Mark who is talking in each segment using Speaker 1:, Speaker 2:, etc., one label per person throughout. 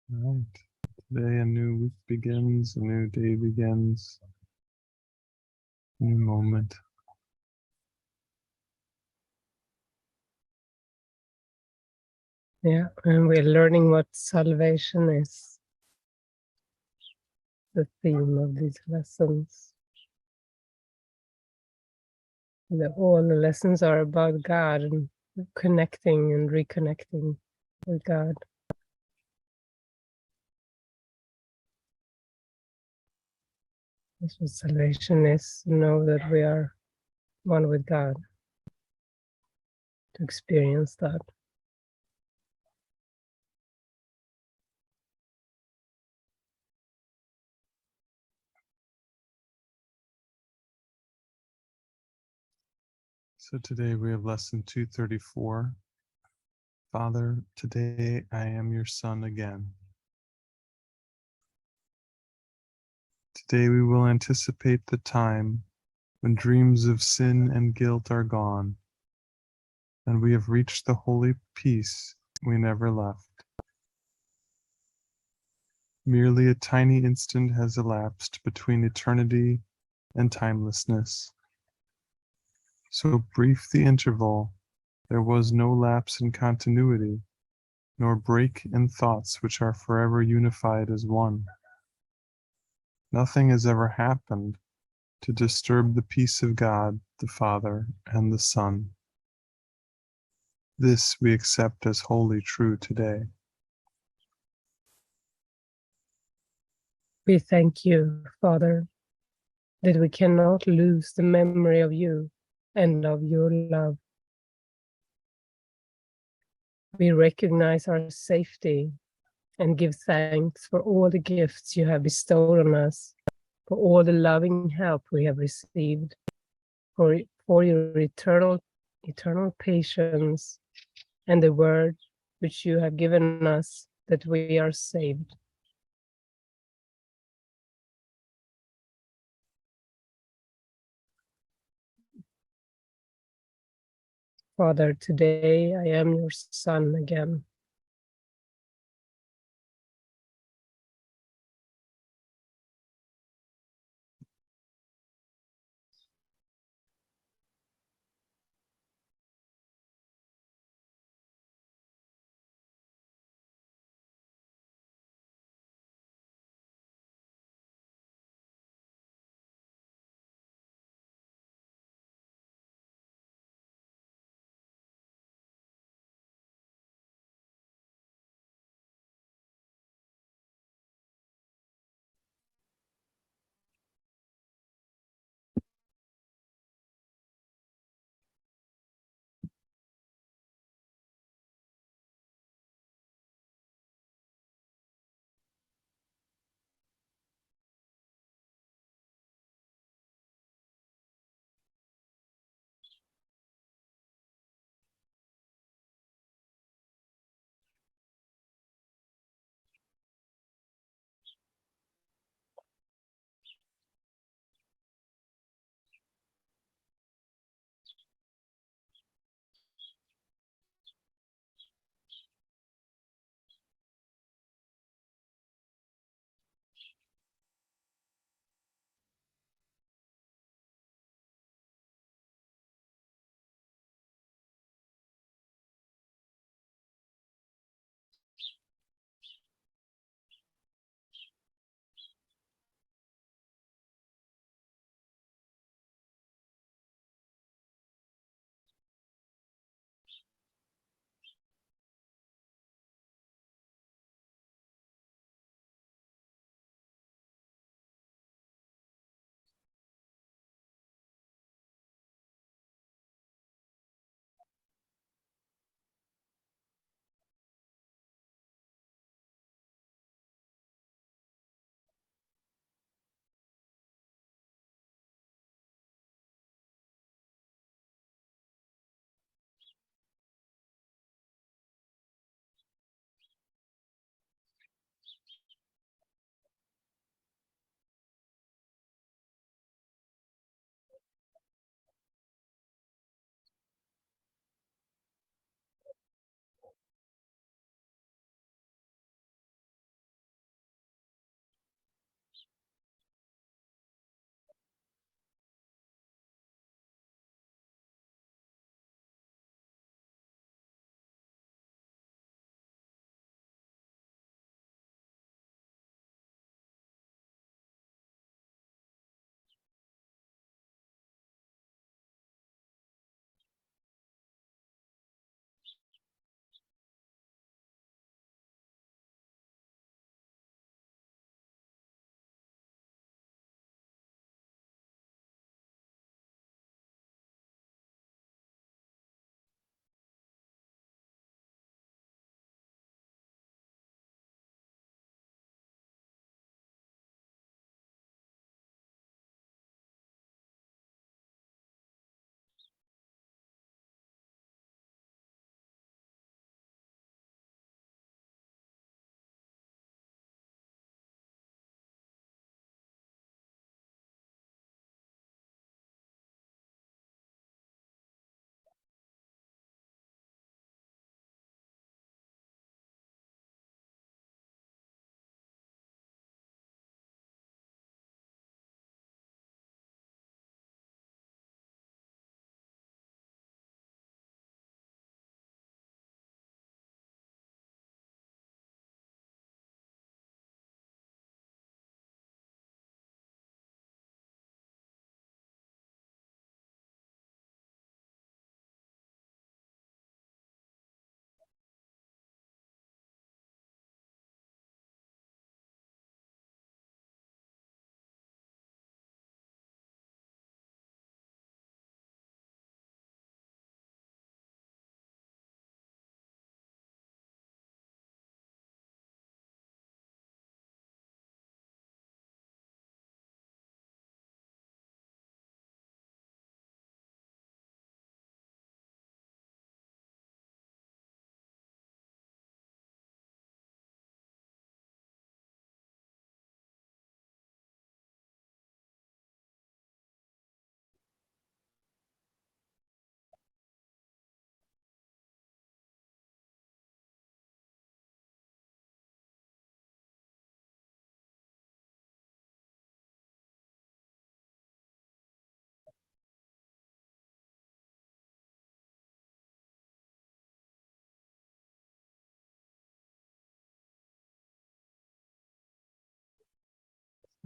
Speaker 1: All right. Today a new week begins, a new day begins, a new moment.
Speaker 2: Yeah, and we're learning what salvation is. The theme of these lessons. All the lessons are about God and connecting and reconnecting with God. That's what salvation is, to know that we are one with God, to experience that.
Speaker 1: So today we have lesson 234. Father, today I am your son again. Today we will anticipate the time when dreams of sin and guilt are gone, and we have reached the holy peace we never left. Merely a tiny instant has elapsed between eternity and timelessness. So brief the interval, there was no lapse in continuity, nor break in thoughts which are forever unified as one. Nothing has ever happened to disturb the peace of God, the Father, and the Son. This we accept as wholly true today.
Speaker 2: We thank you, Father, that we cannot lose the memory of you and of your love. We recognize our safety and give thanks for all the gifts you have bestowed on us, for all the loving help we have received, for your eternal patience, and the word which you have given us that we are saved. Father, today I am your son again.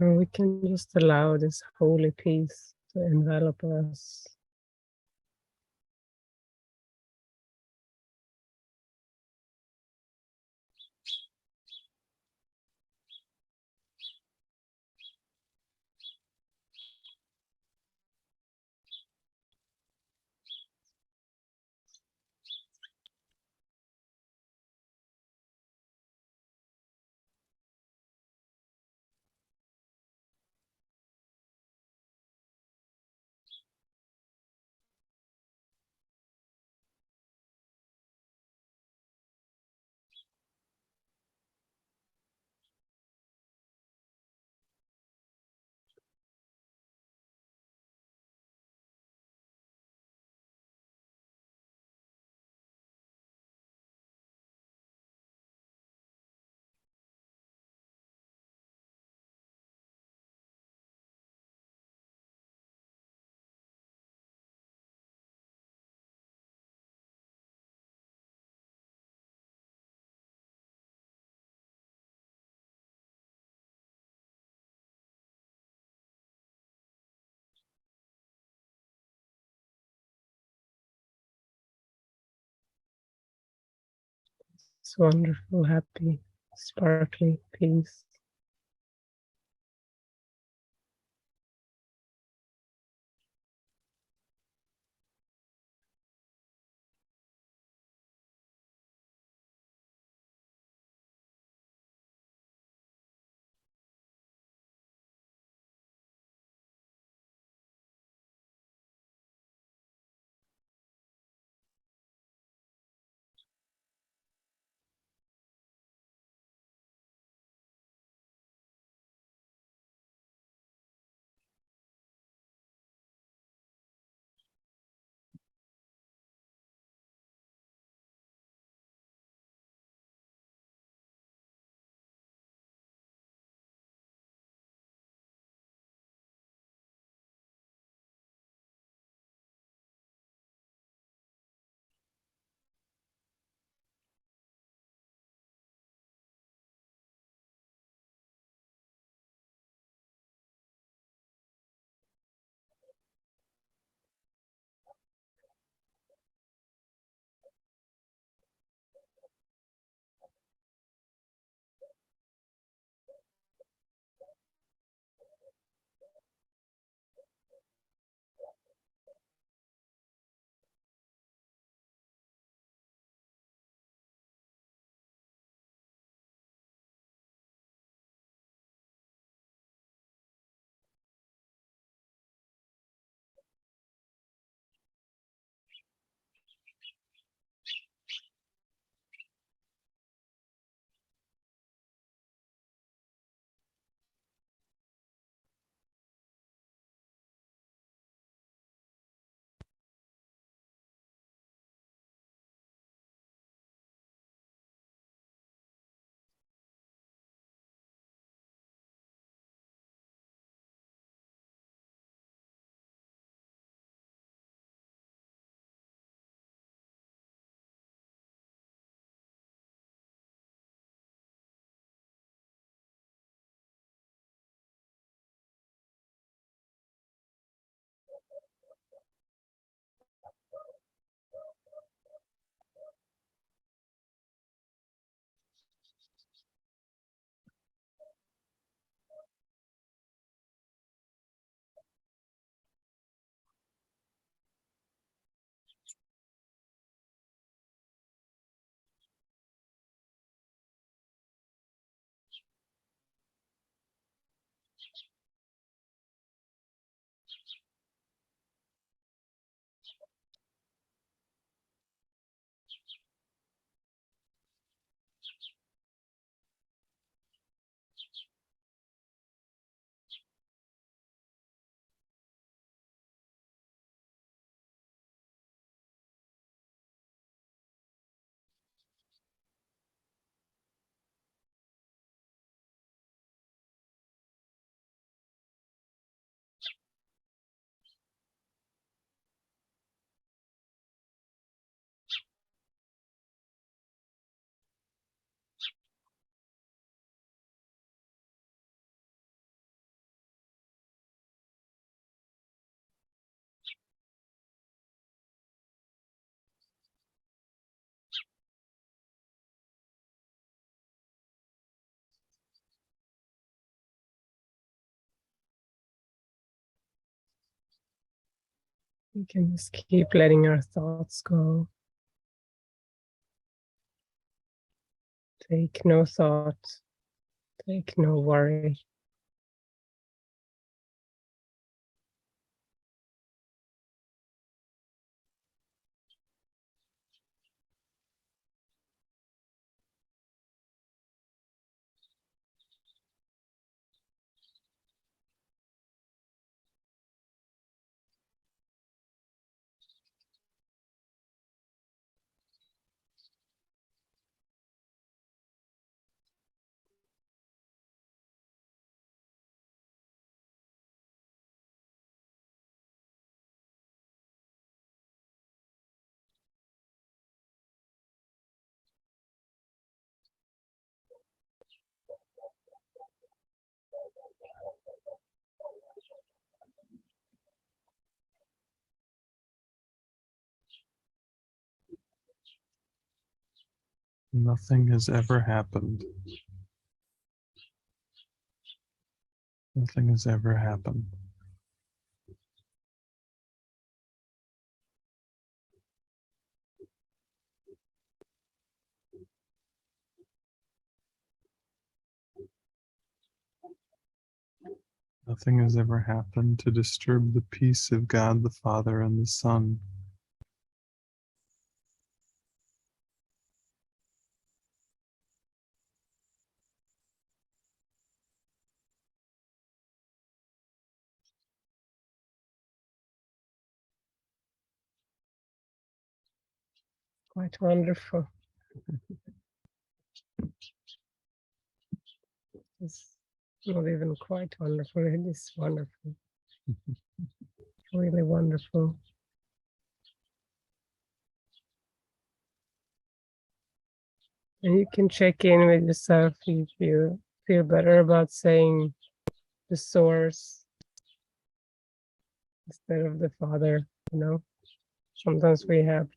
Speaker 2: And we can just allow this holy peace to envelop us. It's wonderful, happy, sparkly peace. We can just keep letting our thoughts go. Take no thought, take no worry.
Speaker 1: Nothing has ever happened. Nothing has ever happened. Nothing has ever happened to disturb the peace of God the Father and the Son.
Speaker 2: Quite wonderful. It's not even quite wonderful, it is wonderful. Really wonderful. And you can check in with yourself if you feel better about saying the source instead of the Father, you know. Sometimes we have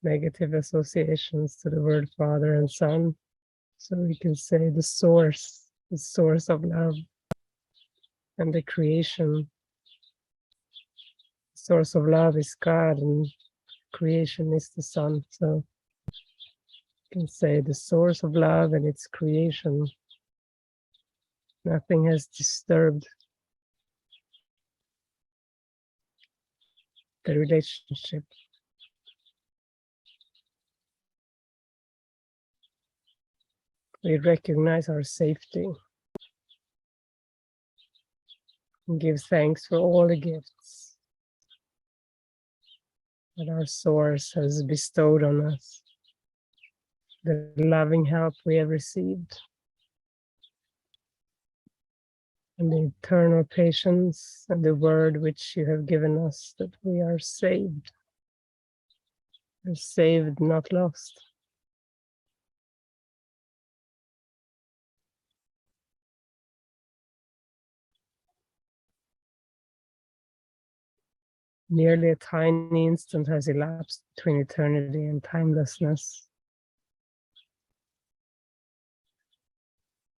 Speaker 2: negative associations to the word Father and Son. So we can say the source of love and the creation. The source of love is God and creation is the Son. So you can say the source of love and its creation. Nothing has disturbed the relationship. We recognize our safety and give thanks for all the gifts that our source has bestowed on us, the loving help we have received, and the eternal patience and the word which you have given us that we are saved. We're saved, not lost. Nearly a tiny instant has elapsed between eternity and timelessness.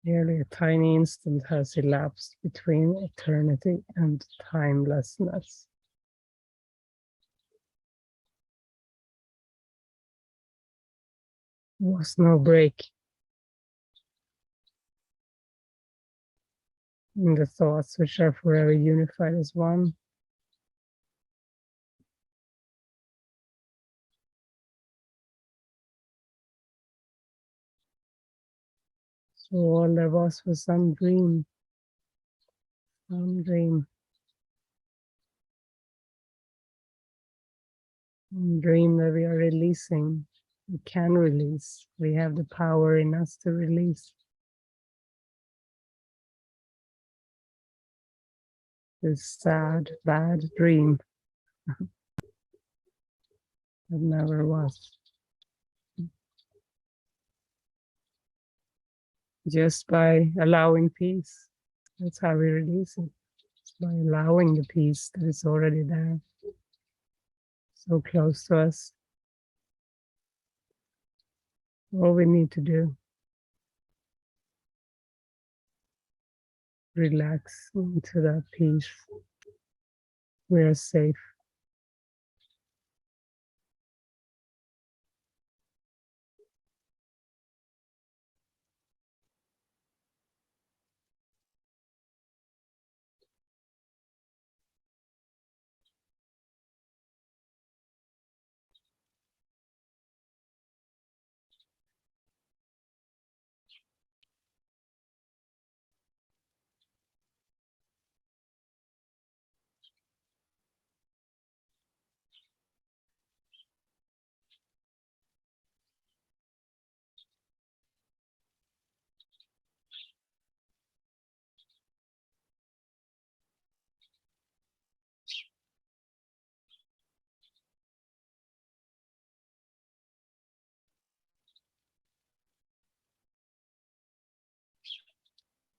Speaker 2: Nearly a tiny instant has elapsed between eternity and timelessness. There was no break in the thoughts which are forever unified as one. So all there was some dream, some dream, some dream that we are releasing. We can release. We have the power in us to release. This sad, bad dream that never was. Just by allowing peace. That's how we release it. Just by allowing the peace that is already there. So close to us. All we need to do. Relax into that peace. We are safe.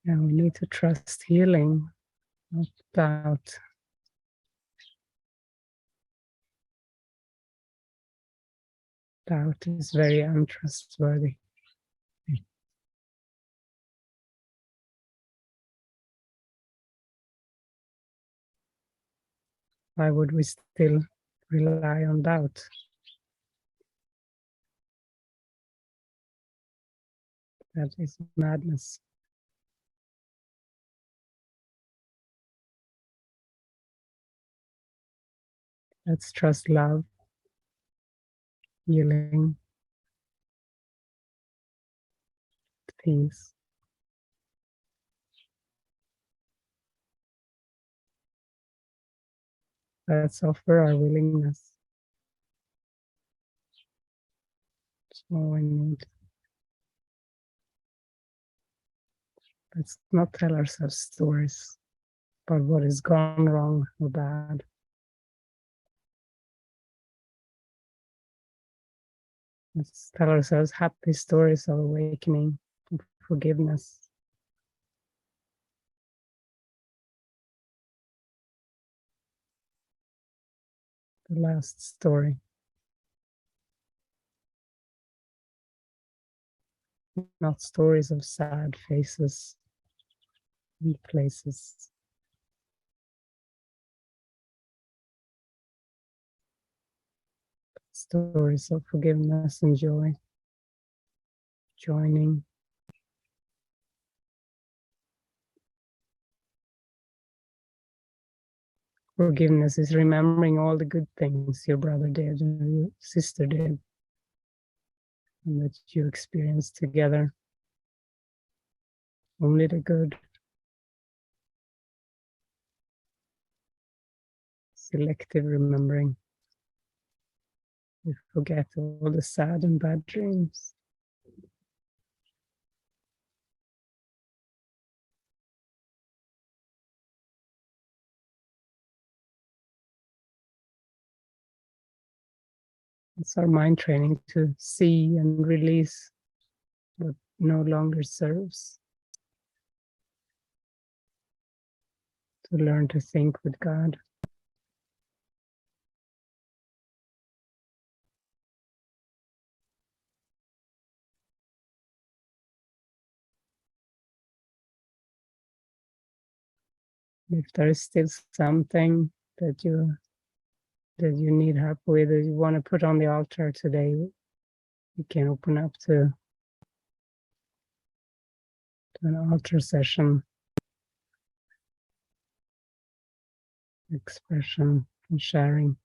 Speaker 2: And we need to trust healing, not doubt. Doubt is very untrustworthy. Why would we still rely on doubt? That is madness. Let's trust love, healing, peace. Let's offer our willingness. That's all we need. Let's not tell ourselves stories about what has gone wrong or bad. Let's tell ourselves happy stories of awakening, of forgiveness. The last story. Not stories of sad faces, weak places. Stories of forgiveness and joy, joining. Forgiveness is remembering all the good things your brother did and your sister did, and that you experienced together. Only the good. Selective remembering. We forget all the sad and bad dreams. It's our mind training to see and release what no longer serves. To learn to think with God. If there is still something that you need help with, that you want to put on the altar today, you can open up to an altar session, expression and sharing.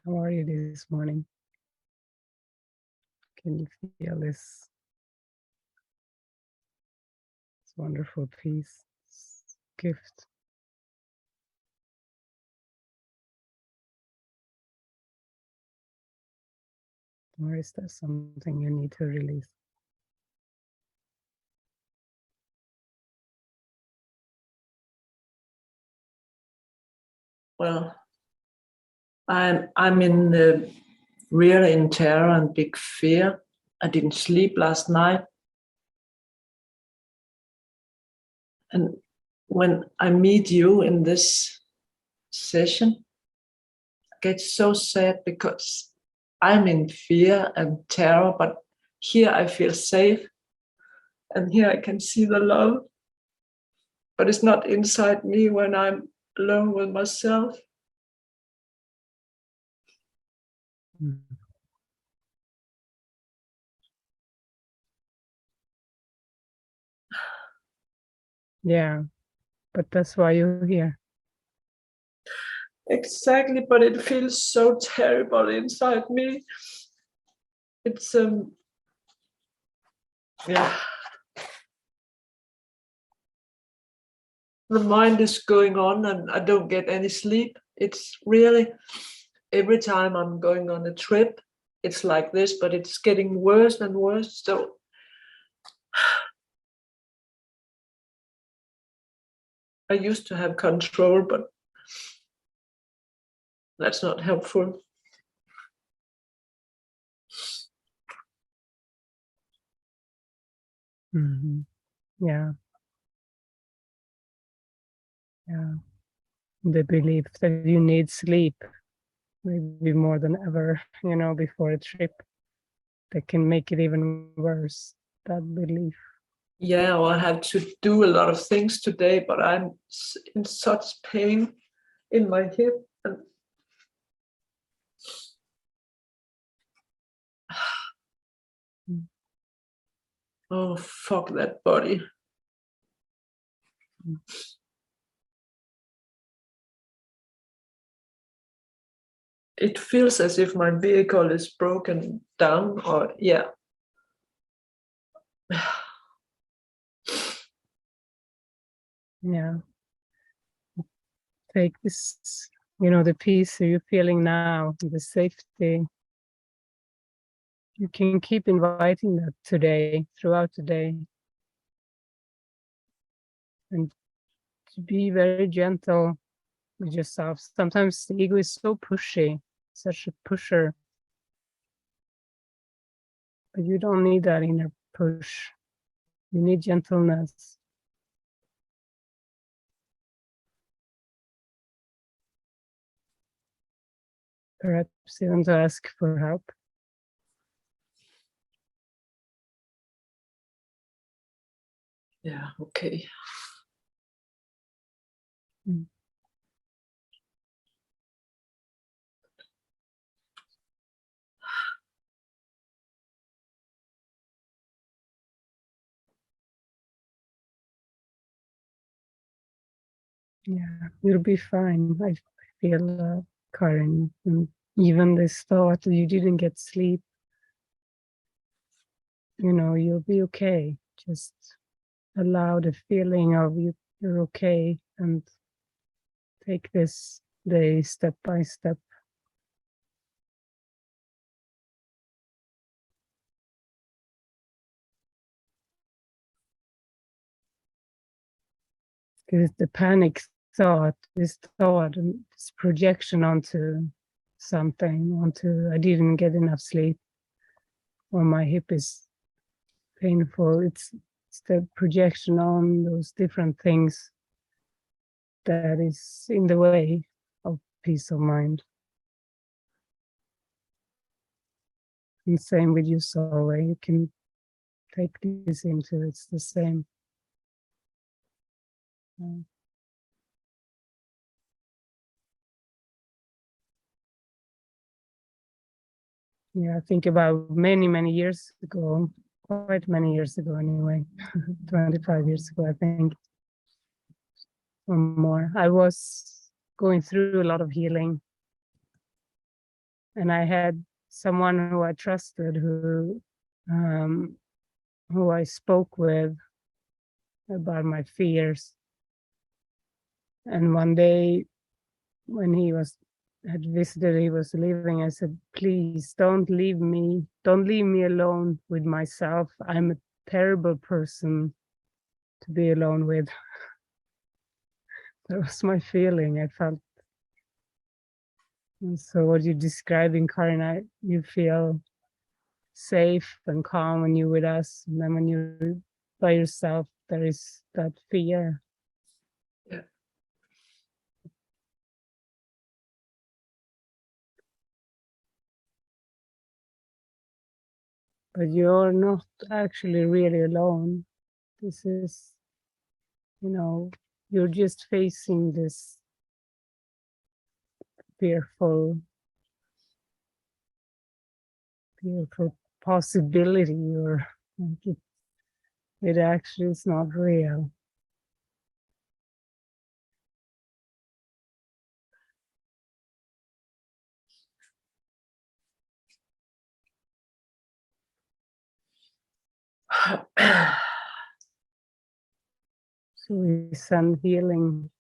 Speaker 2: How are you this morning? Can you feel this wonderful peace, this gift? Or is there something you need to release?
Speaker 3: Well, I'm in the really in terror and big fear. I didn't sleep last night. And when I meet you in this session, get so sad because I'm in fear and terror, but here I feel safe. And here I can see the love. But it's not inside me when I'm alone with myself.
Speaker 2: Yeah, but that's why you're here.
Speaker 3: Exactly, but it feels so terrible inside me. It's yeah. The mind is going on and I don't get any sleep. It's really, every time I'm going on a trip, it's like this, but it's getting worse and worse. So I used to have control, but that's not helpful.
Speaker 2: Mm-hmm. Yeah. Yeah. The belief that you need sleep, maybe more than ever, before a trip, that can make it even worse, that belief.
Speaker 3: Yeah, well, I have to do a lot of things today, but I'm in such pain in my hip. And oh, fuck that body. It feels as if my vehicle is broken down, or yeah.
Speaker 2: Yeah. Take this, the peace you're feeling now, the safety. You can keep inviting that today, throughout the day. And to be very gentle with yourself. Sometimes the ego is so pushy, such a pusher. But you don't need that inner push. You need gentleness. Perhaps even to ask for help.
Speaker 3: Yeah, okay.
Speaker 2: Mm. Yeah, you'll be fine. I feel, Karin. And even this thought that you didn't get sleep, you'll be okay. Just allow the feeling of you're okay and take this day step by step. Because the panic thought, this projection onto something, I didn't get enough sleep, or my hip is painful. It's the projection on those different things that is in the way of peace of mind. And same with you, sorrow. You can take this into, it's the same. Yeah, I think about many years ago, quite many years ago anyway, 25 years ago, I think, or more. I was going through a lot of healing. And I had someone who I trusted, who I spoke with about my fears. And one day when he had visited, he was leaving, I said, please don't leave me alone with myself. I'm a terrible person to be alone with. That was my feeling. I felt. And so what you're describing, Karin, you feel safe and calm when you're with us. And then when you're by yourself, there is that fear.
Speaker 3: Yeah.
Speaker 2: But you're not actually really alone. This is, you know, you're just facing this fearful possibility, or like it actually is not real. So we send healing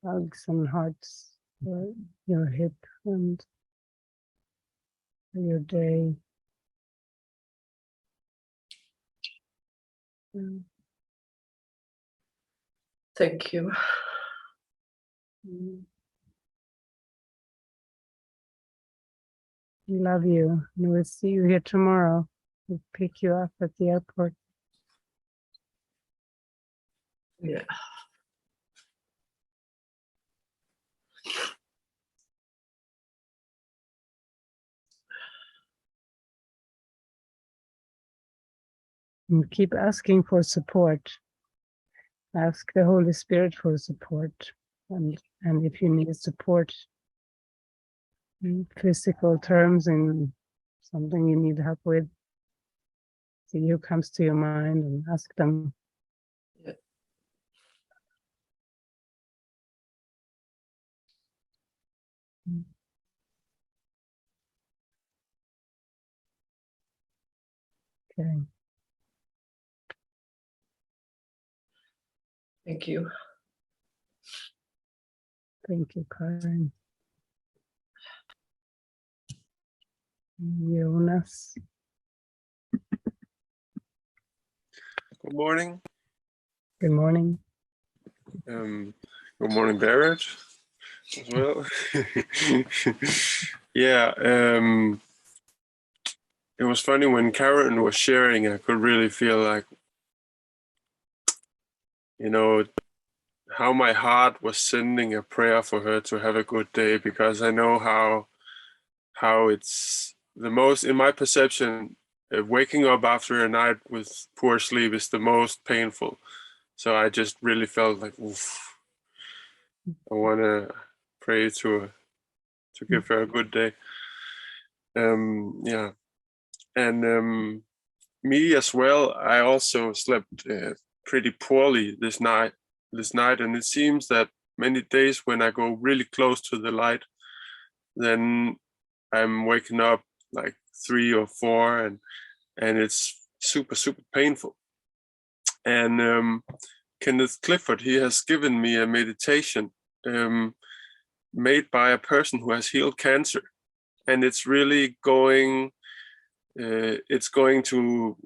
Speaker 2: hugs and hearts for your hip and for your day.
Speaker 3: Thank you.
Speaker 2: We love you, and we'll see you here tomorrow. We'll pick you up at the airport.
Speaker 3: Yeah.
Speaker 2: And keep asking for support. Ask the Holy Spirit for support. And if you need support in physical terms, in something you need help with, see who comes to your mind and ask them.
Speaker 3: Yeah.
Speaker 2: Okay.
Speaker 3: Thank you.
Speaker 2: Thank you, Karen. Jonas.
Speaker 4: Good morning.
Speaker 2: Good morning.
Speaker 4: Good morning, Barret, as well. Yeah, it was funny when Karen was sharing, I could really feel like, you know, how my heart was sending a prayer for her to have a good day, because I know how it's the most, in my perception, waking up after a night with poor sleep is the most painful. So I just really felt like, oof, I want to pray to give her a good day. Yeah, and me as well. I also slept pretty poorly this night, and it seems that many days when I go really close to the light, then I'm waking up like 3 or 4, and it's super painful. And Kenneth Clifford, he has given me a meditation made by a person who has healed cancer, and it's really going. It's going to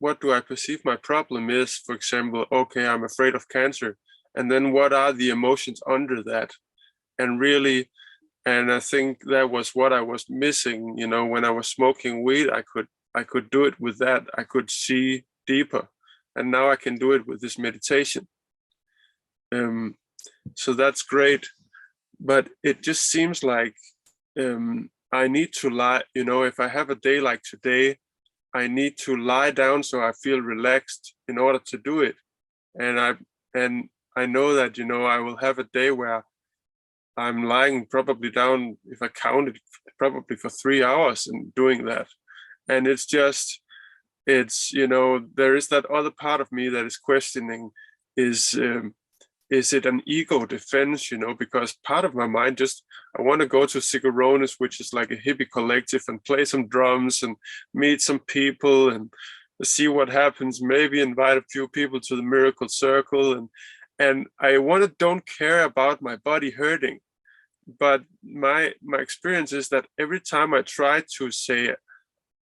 Speaker 4: what do I perceive my problem is? For example, okay, I'm afraid of cancer, and then what are the emotions under that? And really, and I think that was what I was missing. You know, when I was smoking weed, I could do it with that. I could see deeper, and now I can do it with this meditation. So that's great, but it just seems like I need to lie, you know, if I have a day like today, I need to lie down so I feel relaxed in order to do it. And I know that, you know, I will have a day where I'm lying probably down, if I counted, probably for 3 hours and doing that. And it's just, it's, you know, there is that other part of me that is questioning, is it an ego defense, you know, because part of my mind just, I want to go to Cigarones, which is like a hippie collective, and play some drums and meet some people and see what happens, maybe invite a few people to the miracle circle. And I don't care about my body hurting. But my experience is that every time I try to say,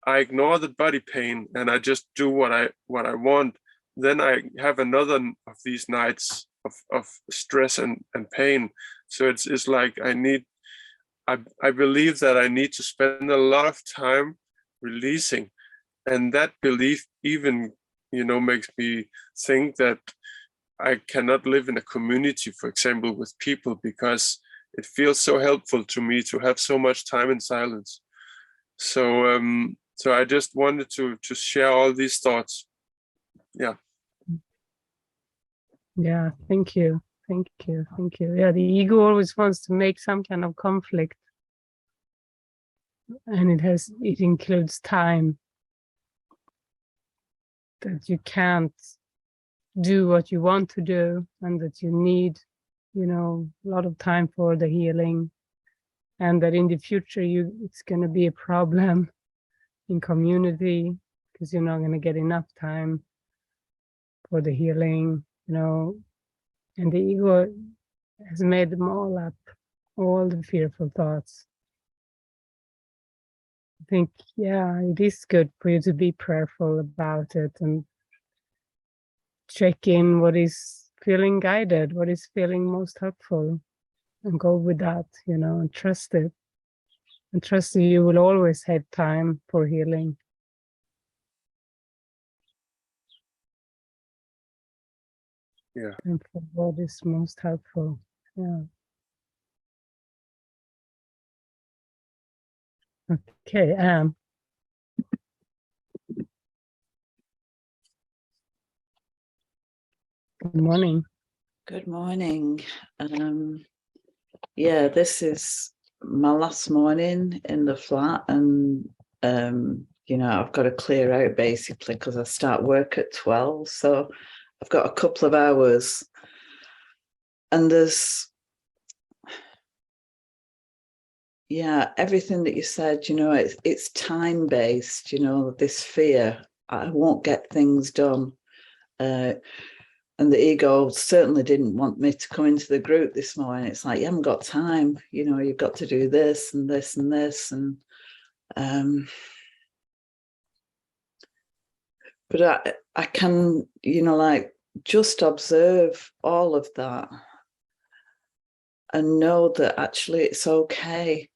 Speaker 4: I ignore the body pain and I just do what I want, then I have another of these nights of stress and pain. So it's like I believe that I need to spend a lot of time releasing, and that belief even, you know, makes me think that I cannot live in a community, for example, with people, because it feels so helpful to me to have so much time in silence. So so I just wanted to share all these thoughts. Yeah.
Speaker 2: Yeah, thank you. Thank you. Thank you. Yeah, the ego always wants to make some kind of conflict. And it includes time. That you can't do what you want to do, and that you need, a lot of time for the healing. And that in the future it's gonna be a problem in community because you're not gonna get enough time for the healing, and the ego has made them all up, all the fearful thoughts. I think, yeah, it is good for you to be prayerful about it and check in what is feeling guided, what is feeling most helpful, and go with that, and trust it. And trust that you will always have time for healing.
Speaker 4: Yeah.
Speaker 2: And for what is most helpful. Yeah. Okay. Good morning.
Speaker 5: Good morning. Yeah, this is my last morning in the flat, and I've got to clear out basically because I start work at 12, so I've got a couple of hours, and there's everything that you said, it's time based, this fear I won't get things done, and the ego certainly didn't want me to come into the group this morning. It's like, you haven't got time, you've got to do this and this and this. And but I can, just observe all of that and know that actually it's okay.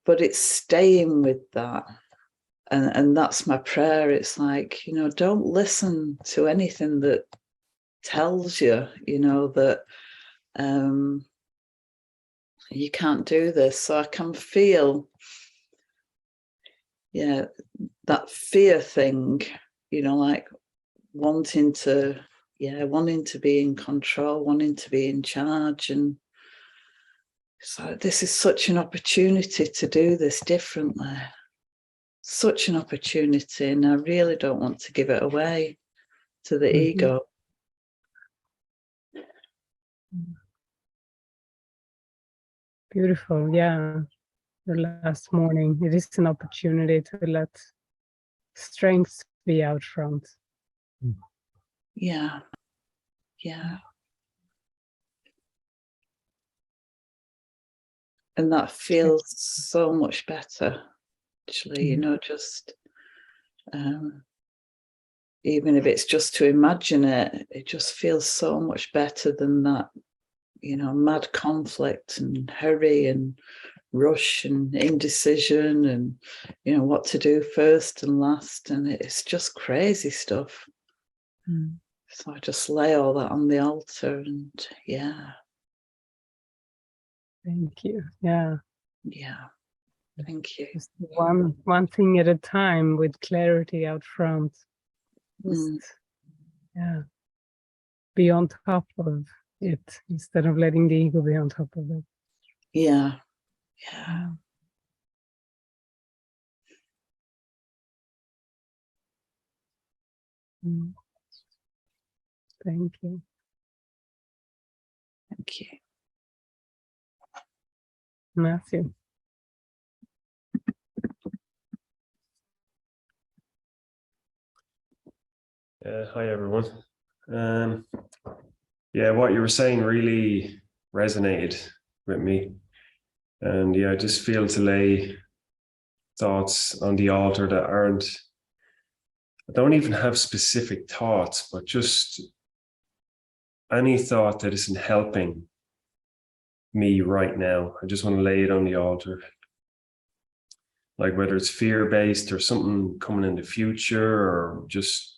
Speaker 5: But it's staying with that. And that's my prayer. It's like, don't listen to anything that tells you, that you can't do this. So I can feel, that fear thing, like wanting to be in control, wanting to be in charge. And so this is such an opportunity to do this differently. Such an opportunity, and I really don't want to give it away to the ego.
Speaker 2: Beautiful, yeah. The last morning, it is an opportunity to let strength be out front.
Speaker 5: Yeah. And that feels so much better, actually, just even if it's just to imagine it, it just feels so much better than that, mad conflict and hurry and rush and indecision and, what to do first and last. And it's just crazy stuff. So I just lay all that on the altar and
Speaker 2: Thank you. Yeah.
Speaker 5: Thank you.
Speaker 2: Just one thing at a time with clarity out front. Just, be on top of it instead of letting the ego be on top of it.
Speaker 5: Yeah.
Speaker 2: Thank you.
Speaker 5: Thank you.
Speaker 2: Matthew.
Speaker 6: Hi, everyone. What you were saying really resonated with me. And I just feel to lay thoughts on the altar that I don't even have specific thoughts, but just any thought that isn't helping me right now. I just want to lay it on the altar. Like whether it's fear-based or something coming in the future or just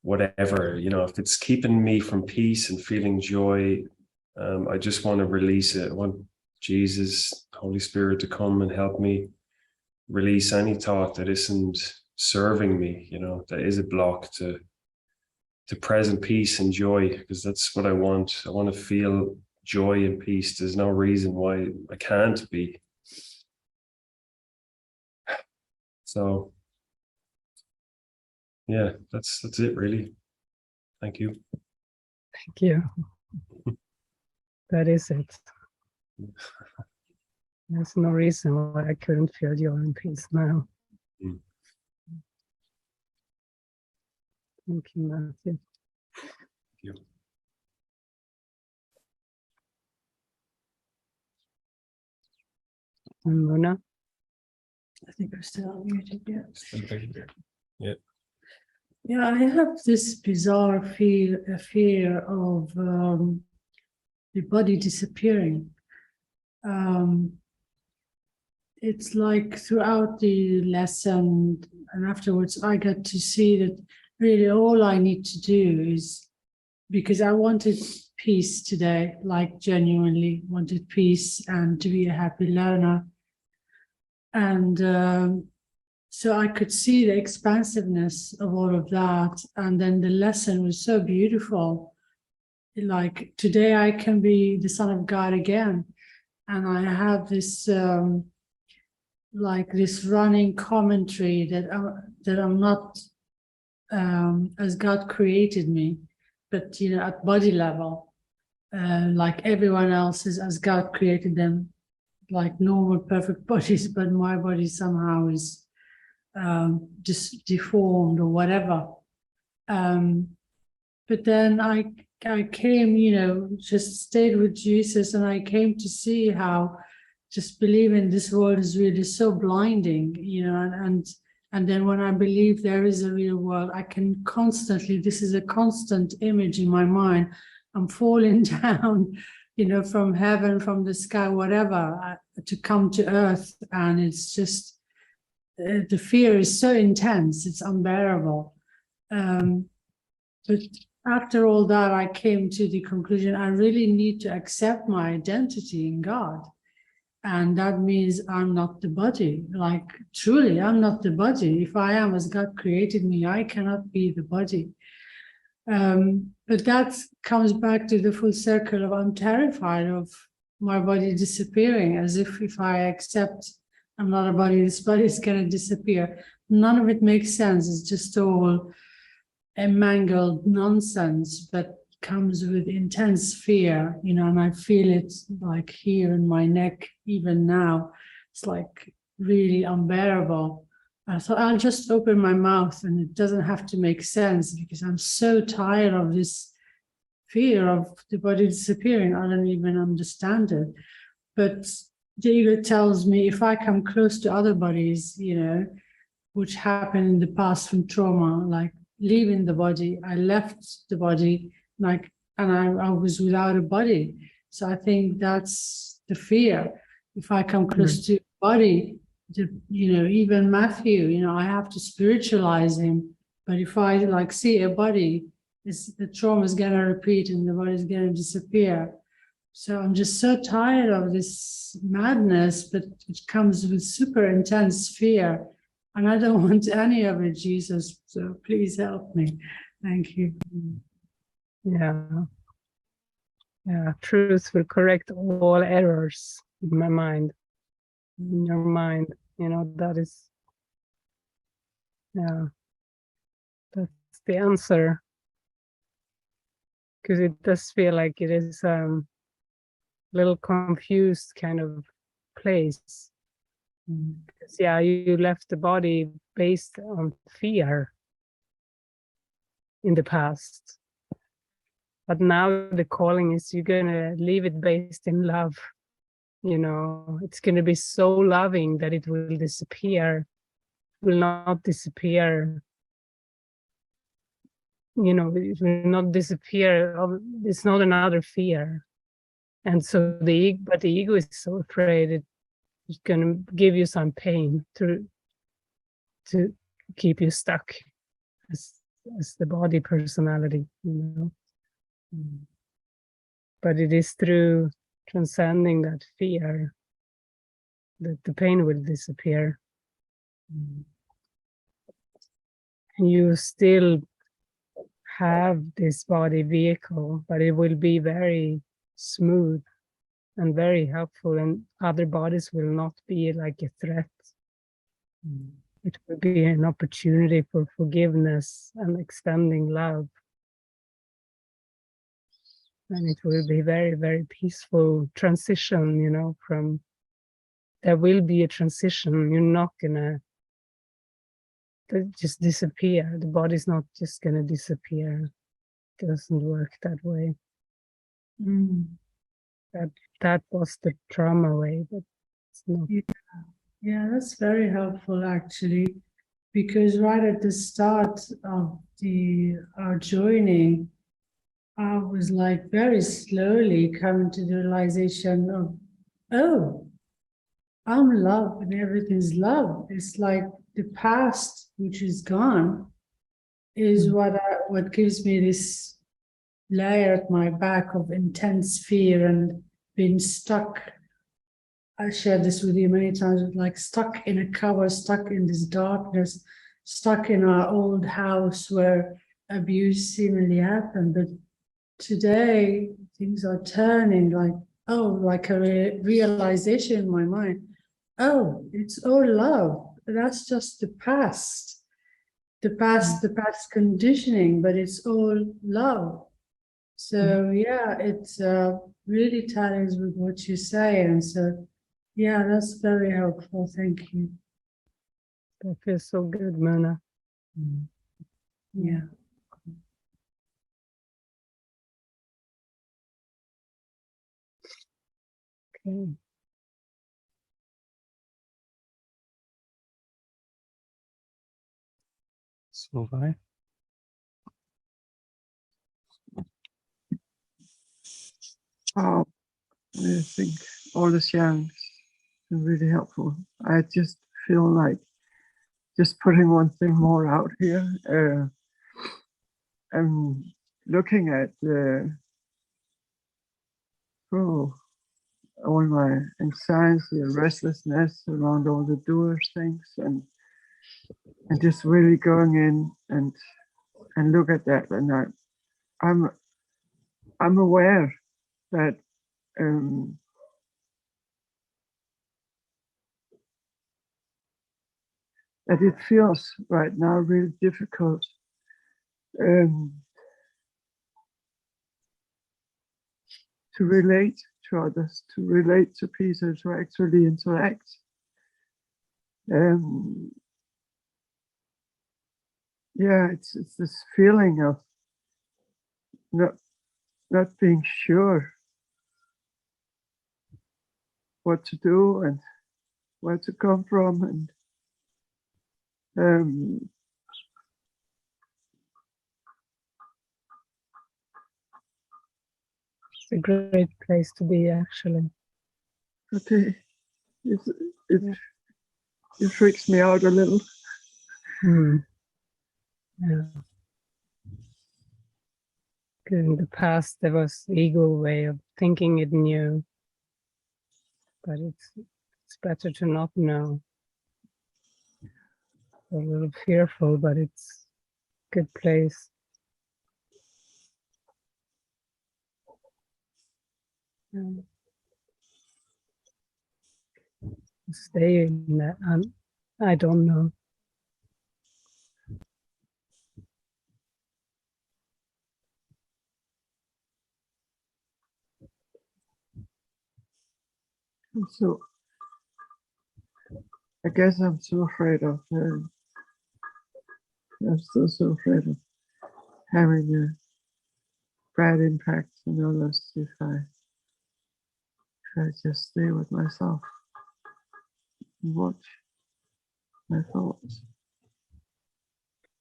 Speaker 6: whatever, if it's keeping me from peace and feeling joy, I just want to release it. I want Jesus, Holy Spirit to come and help me release any thought that isn't serving me, that is a block to present peace and joy, because that's what I want. I want to feel joy and peace. There's no reason why I can't be. So yeah, that's it really. Thank you.
Speaker 2: Thank you. That is it. There's no reason why I couldn't feel joy and peace now.
Speaker 6: Mm.
Speaker 2: Thank you, Matthew.
Speaker 6: Thank you.
Speaker 2: And Mona?
Speaker 7: I think we're still muted, yeah.
Speaker 6: Yeah.
Speaker 7: Yeah, I have this bizarre fear of the body disappearing. It's like throughout the lesson and afterwards, I got to see that really all I need to do is, because I wanted peace today, like genuinely wanted peace and to be a happy learner. And so I could see the expansiveness of all of that. And then the lesson was so beautiful. Like, today I can be the Son of God again. And I have this, like this running commentary that I'm not as God created me, but, at body level, like everyone else is as God created them, like normal, perfect bodies, but my body somehow is just deformed or whatever. But then I came, just stayed with Jesus, and I came to see how just believing this world is really so blinding, and then when I believe there is a real world, I can constantly, this is a constant image in my mind, I'm falling down, from heaven, from the sky, whatever, to come to earth. And it's just, the fear is so intense, it's unbearable. But after all that, I came to the conclusion I really need to accept my identity in God. And that means I'm not the body. Like, truly, I'm not the body. If I am as God created me, I cannot be the body. But that comes back to the full circle of I'm terrified of my body disappearing, as if I accept I'm not a body, this body is going to disappear. None of it makes sense. It's just all a mangled nonsense, but comes with intense fear, and I feel it like here in my neck, even now. It's like really unbearable. I thought I'll just open my mouth, and it doesn't have to make sense, because I'm so tired of this fear of the body disappearing. I don't even understand it. But the ego tells me if I come close to other bodies, which happened in the past from trauma, like leaving the body, I left the body, and I was without a body. So I think that's the fear. If I come close to a body, even Matthew, I have to spiritualize him. But if I see a body, the trauma is going to repeat and the body is going to disappear. So I'm just so tired of this madness, but it comes with super intense fear. And I don't want any of it, Jesus. So please help me. Thank you.
Speaker 2: Yeah. Yeah. Truth will correct all errors in my mind. In your mind, that is, yeah, that's the answer. Because it does feel like it is a little confused kind of place. Because, yeah, you left the body based on fear in the past. But now the calling is you're going to leave it based in love. It's going to be so loving that it will disappear. It will not disappear. It will not disappear. It's not another fear. And so the ego is so afraid it's going to give you some pain to keep you stuck as the body personality, But it is through transcending that fear that the pain will disappear. You still have this body vehicle, but it will be very smooth and very helpful, and other bodies will not be like a threat. It will be an opportunity for forgiveness and extending love. And it will be very, very peaceful transition, you know, from, there will be a transition. You're not gonna just disappear. The body's not just gonna disappear. It doesn't work that way. That was the trauma way, but it's not.
Speaker 7: Yeah, that's very helpful actually, because right at the start of our joining, I was like very slowly coming to the realization of, oh, I'm love and everything's love. It's like the past, which is gone, is what gives me this layer at my back of intense fear and being stuck. I shared this with you many times, like stuck in a cover, stuck in this darkness, stuck in our old house where abuse seemingly happened. But today, things are turning like, oh, like a realization in my mind. Oh, it's all love. That's just the past. The past conditioning, but it's all love. So yeah, it's really tallies with what you say. And so, yeah, that's very helpful. Thank you.
Speaker 2: That feels so good, Mona.
Speaker 7: Yeah.
Speaker 2: Okay.
Speaker 1: Solvay.
Speaker 8: Oh, I think all the sharing is really helpful. I just feel like just putting one thing more out here. I'm looking at all my anxiety and restlessness around all the doers things, and just really going in and look at that, and I'm aware that that it feels right now really difficult to relate to others, to relate to people, to actually interact. Yeah, it's this feeling of not being sure what to do and where to come from, and
Speaker 2: It's a great place to be, actually.
Speaker 8: okay, it freaks me out a little.
Speaker 2: Yeah. In the past, there was the ego way of thinking it knew, but it's better to not know. A little fearful, but it's a good place. Stay in that. I don't know.
Speaker 8: So I guess I'm so afraid of I'm still so afraid of having a bad impact on others if I just stay with myself and watch my thoughts.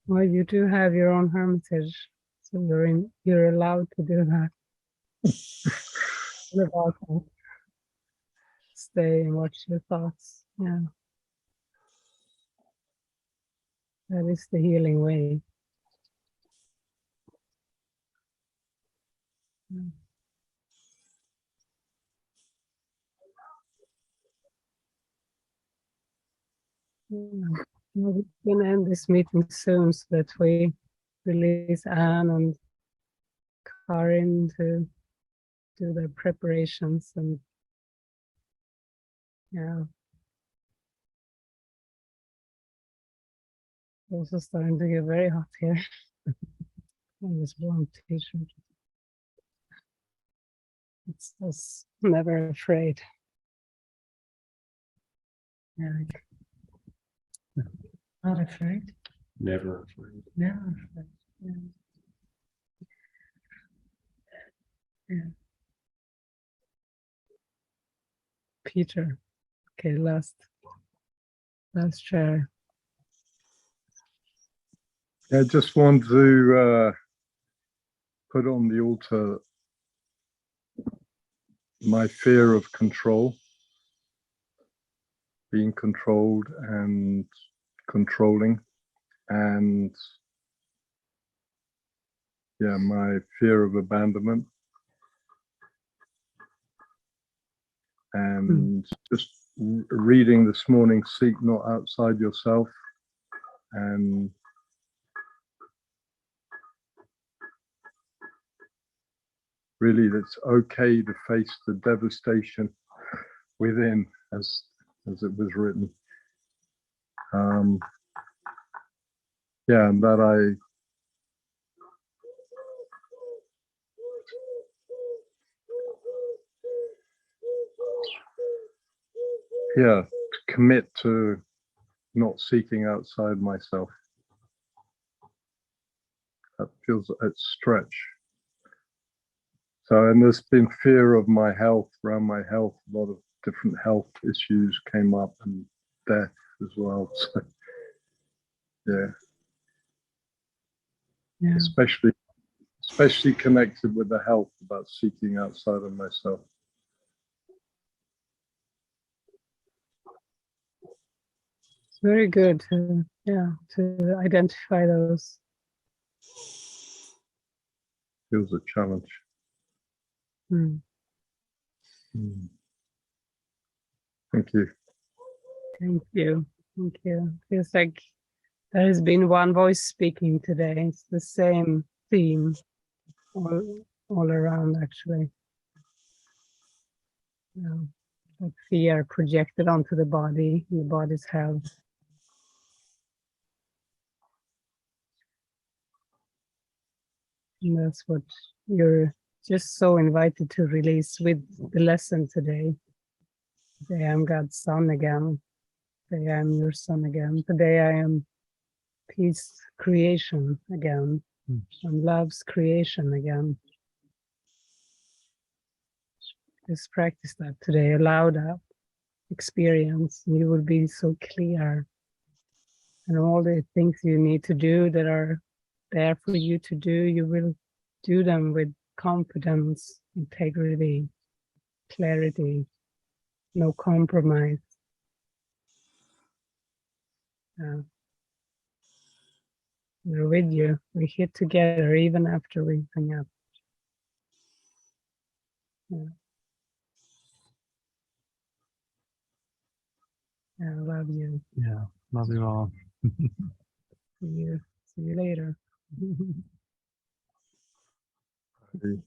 Speaker 2: Well, you do have your own hermitage, so you're allowed to do that. What about that? Stay and watch your thoughts. Yeah, that is the healing way. We can end this meeting soon so that we release Anne and Karin to do their preparations, and yeah, also starting to get very hot here. On this warm t-shirt. It's just never afraid. Yeah. Not afraid.
Speaker 6: Never afraid.
Speaker 2: Never afraid. Yeah. Yeah. Peter. Okay, last share.
Speaker 9: I just want to put on the altar my fear of control, being controlled and controlling, and yeah, my fear of abandonment, and just reading this morning, seek not outside yourself, and really it's okay to face the devastation within, as it was written. Yeah, and that to commit to not seeking outside myself. That feels a stretch. So, and there's been fear of my health, around my health, a lot of different health issues came up, and death as well. So, yeah. Especially connected with the health, about seeking outside of myself.
Speaker 2: It's very good to identify those.
Speaker 9: Feels a challenge. Thank you.
Speaker 2: Thank you. Thank you. Feels like there has been one voice speaking today. It's the same theme all around, actually. That fear projected onto the body, the body's health. And that's what you're just so invited to release with the lesson today. Today I am God's son again. Today I am your son again. Today I am peace creation again. And love's creation again. Just practice that today. Allow that experience. And you will be so clear. And all the things you need to do that are there for you to do, you will do them with confidence, integrity, clarity, no compromise. We're with you. We're here together even after we hang up. I love you.
Speaker 1: Yeah, love you all.
Speaker 2: See you later.
Speaker 9: Bye.